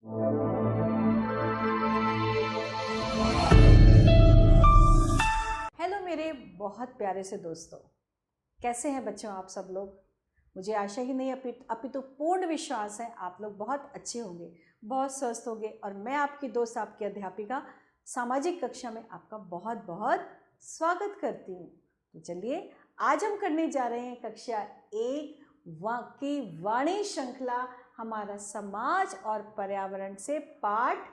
Hello मेरे बहुत प्यारे से दोस्तों, कैसे हैं बच्चों आप सब लोग। मुझे आशा ही नहीं अपितु पूर्ण विश्वास है आप लोग बहुत अच्छे होंगे, बहुत स्वस्थ होंगे। और मैं आपकी दोस्त, आपकी अध्यापिका सामाजिक कक्षा में आपका बहुत बहुत स्वागत करती हूँ। तो चलिए आज हम करने जा रहे हैं कक्षा 1 की वाणी श्रृंखला, हमारा समाज और पर्यावरण से पाठ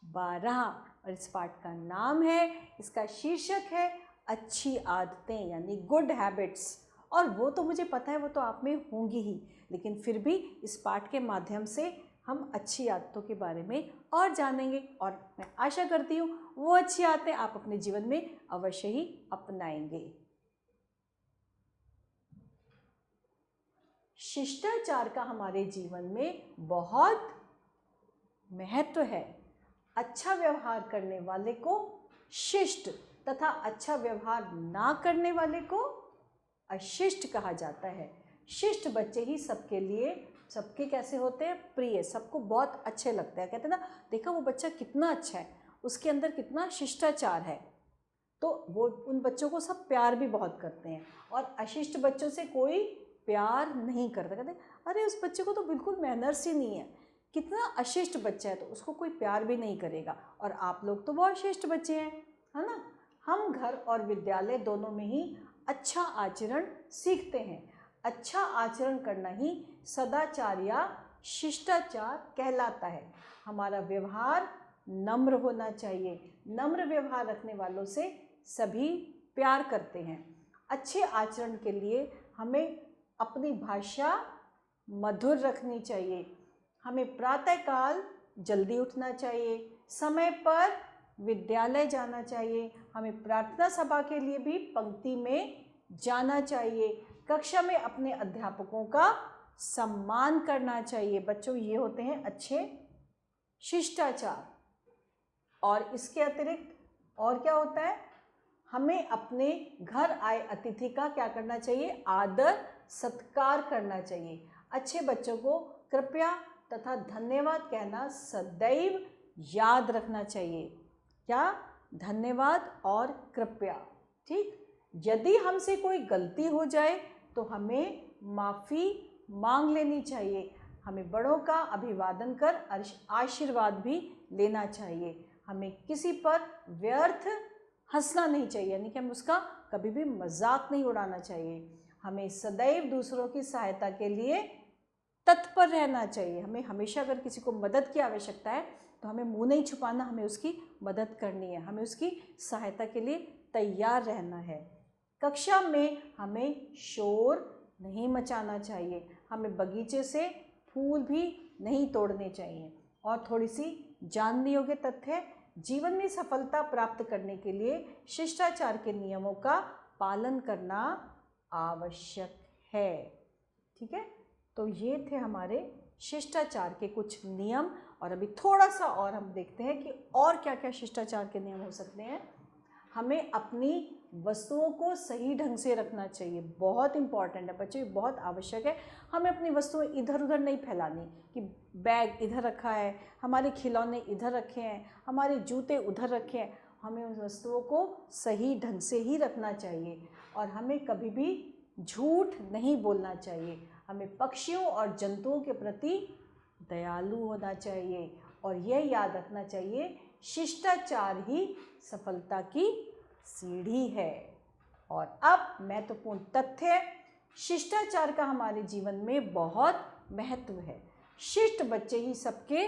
12। और इस पाठ का नाम है, इसका शीर्षक है अच्छी आदतें यानी गुड हैबिट्स। और वो तो मुझे पता है वो तो आप में होंगी ही, लेकिन फिर भी इस पाठ के माध्यम से हम अच्छी आदतों के बारे में और जानेंगे। और मैं आशा करती हूँ वो अच्छी आदतें आप अपने जीवन में अवश्य ही अपनाएंगे। शिष्टाचार का हमारे जीवन में बहुत महत्व है। अच्छा व्यवहार करने वाले को शिष्ट तथा अच्छा व्यवहार ना करने वाले को अशिष्ट कहा जाता है। शिष्ट बच्चे ही सबके लिए, सबके कैसे होते हैं, प्रिय, सबको बहुत अच्छे लगते हैं। कहते हैं ना, देखा वो बच्चा कितना अच्छा है, उसके अंदर कितना शिष्टाचार है, तो वो उन बच्चों को सब प्यार भी बहुत करते हैं। और अशिष्ट बच्चों से कोई प्यार नहीं करता, कहते अरे उस बच्चे को तो बिल्कुल मैनर्स ही नहीं है, कितना अशिष्ट बच्चा है, तो उसको कोई प्यार भी नहीं करेगा। और आप लोग तो बहुत शिष्ट बच्चे हैं, है ना। हम घर और विद्यालय दोनों में ही अच्छा आचरण सीखते हैं। अच्छा आचरण करना ही सदाचार या शिष्टाचार कहलाता है। हमारा व्यवहार नम्र होना चाहिए। नम्र व्यवहार रखने वालों से सभी प्यार करते हैं। अच्छे आचरण के लिए हमें अपनी भाषा मधुर रखनी चाहिए। हमें प्रातःकाल जल्दी उठना चाहिए, समय पर विद्यालय जाना चाहिए। हमें प्रार्थना सभा के लिए भी पंक्ति में जाना चाहिए। कक्षा में अपने अध्यापकों का सम्मान करना चाहिए। बच्चों, ये होते हैं अच्छे शिष्टाचार। और इसके अतिरिक्त और क्या होता है, हमें अपने घर आए अतिथि का क्या करना चाहिए, आदर सत्कार करना चाहिए। अच्छे बच्चों को कृपया तथा धन्यवाद कहना सदैव याद रखना चाहिए। क्या, धन्यवाद और कृपया। ठीक, यदि हमसे कोई गलती हो जाए तो हमें माफ़ी मांग लेनी चाहिए। हमें बड़ों का अभिवादन कर आशीर्वाद भी लेना चाहिए। हमें किसी पर व्यर्थ हंसना नहीं चाहिए, यानी कि हम उसका कभी भी मजाक नहीं उड़ाना चाहिए। हमें सदैव दूसरों की सहायता के लिए तत्पर रहना चाहिए। हमें हमेशा अगर किसी को मदद की आवश्यकता है तो हमें मुंह नहीं छुपाना, हमें उसकी मदद करनी है, हमें उसकी सहायता के लिए तैयार रहना है। कक्षा में हमें शोर नहीं मचाना चाहिए। हमें बगीचे से फूल भी नहीं तोड़ने चाहिए। और थोड़ी सी जानने योग्य तथ्य, जीवन में सफलता प्राप्त करने के लिए शिष्टाचार के नियमों का पालन करना आवश्यक है। ठीक है, तो ये थे हमारे शिष्टाचार के कुछ नियम। और अभी थोड़ा सा और हम देखते हैं कि और क्या क्या शिष्टाचार के नियम हो सकते हैं। हमें अपनी वस्तुओं को सही ढंग से रखना चाहिए, बहुत इंपॉर्टेंट है बच्चों, ये बहुत आवश्यक है। हमें अपनी वस्तुएं इधर उधर नहीं फैलानी कि बैग इधर रखा है, हमारे खिलौने इधर रखे हैं, हमारे जूते उधर रखे हैं। हमें उन वस्तुओं को सही ढंग से ही रखना चाहिए। और हमें कभी भी झूठ नहीं बोलना चाहिए। हमें पक्षियों और जंतुओं के प्रति दयालु होना चाहिए। और यह याद रखना चाहिए, शिष्टाचार ही सफलता की सीढ़ी है। और अब महत्वपूर्ण तथ्य, शिष्टाचार का हमारे जीवन में बहुत महत्व है। शिष्ट बच्चे ही सबके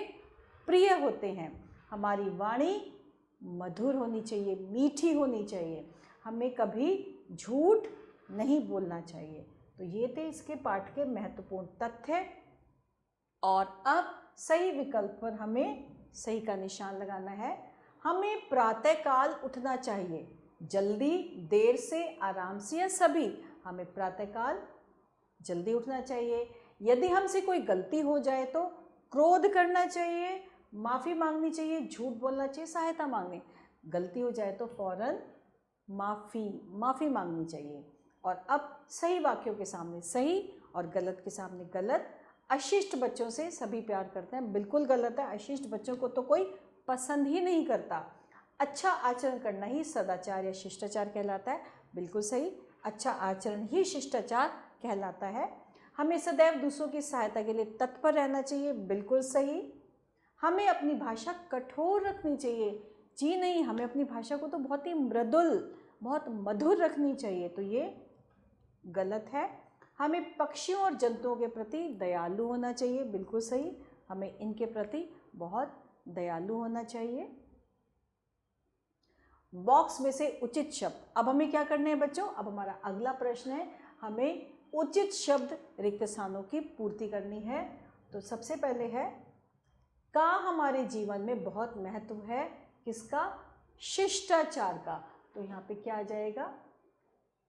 प्रिय होते हैं। हमारी वाणी मधुर होनी चाहिए, मीठी होनी चाहिए। हमें कभी झूठ नहीं बोलना चाहिए। तो ये थे इसके पाठ के महत्वपूर्ण तथ्य। और अब सही विकल्प पर हमें सही का निशान लगाना है। हमें प्रातःकाल उठना चाहिए, जल्दी, देर से, आराम से या सभी। हमें प्रातःकाल जल्दी उठना चाहिए। यदि हमसे कोई गलती हो जाए तो क्रोध करना चाहिए, माफ़ी मांगनी चाहिए, झूठ बोलना चाहिए, सहायता मांगनी। गलती हो जाए तो फौरन माफ़ी मांगनी चाहिए। और अब सही वाक्यों के सामने सही और गलत के सामने गलत अशिष्ट बच्चों से सभी प्यार करते हैं, बिल्कुल गलत है। अशिष्ट बच्चों को तो कोई पसंद ही नहीं करता। अच्छा आचरण करना ही सदाचार या शिष्टाचार कहलाता है, बिल्कुल सही। अच्छा आचरण ही शिष्टाचार कहलाता है। हमें सदैव दूसरों की सहायता के लिए तत्पर रहना चाहिए, बिल्कुल सही। हमें अपनी भाषा कठोर रखनी चाहिए, जी नहीं, हमें अपनी भाषा को तो बहुत ही मृदुल, बहुत मधुर रखनी चाहिए, तो ये गलत है। हमें पक्षियों और जंतुओं के प्रति दयालु होना चाहिए, बिल्कुल सही। हमें इनके प्रति बहुत दयालु होना चाहिए। बॉक्स में से उचित शब्द, अब हमें क्या करना है बच्चों, अब हमारा अगला प्रश्न है, हमें उचित शब्द रिक्त स्थानों की पूर्ति करनी है। तो सबसे पहले है, का हमारे जीवन में बहुत महत्व है, किसका, शिष्टाचार का। तो यहाँ पे क्या आ जाएगा,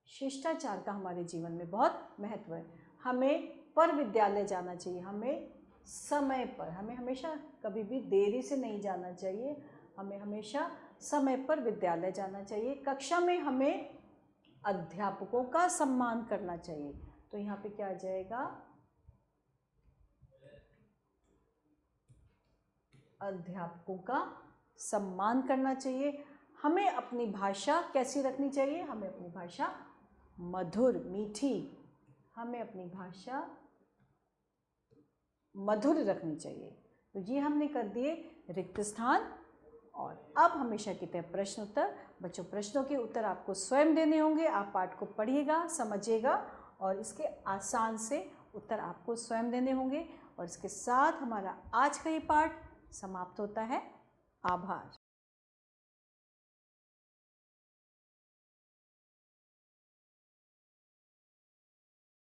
शिष्टाचार का हमारे जीवन में बहुत महत्व है। हमें पर विद्यालय जाना चाहिए, हमें समय पर, हमें हमेशा कभी भी देरी से नहीं जाना चाहिए, हमें हमेशा समय पर विद्यालय जाना चाहिए। कक्षा में हमें अध्यापकों का सम्मान करना चाहिए। तो यहाँ पे क्या आ जाएगा, अध्यापकों का सम्मान करना चाहिए। हमें अपनी भाषा कैसी रखनी चाहिए, हमें अपनी भाषा मधुर, मीठी, हमें अपनी भाषा मधुर रखनी चाहिए। तो ये हमने कर दिए रिक्त स्थान। और अब हमेशा की तरह प्रश्न उत्तर। बच्चों, प्रश्नों के उत्तर आपको स्वयं देने होंगे, आप पाठ को पढ़िएगा, समझिएगा और इसके आसान से उत्तर आपको स्वयं देने होंगे। और इसके साथ हमारा आज का ये पाठ समाप्त होता है। आभार।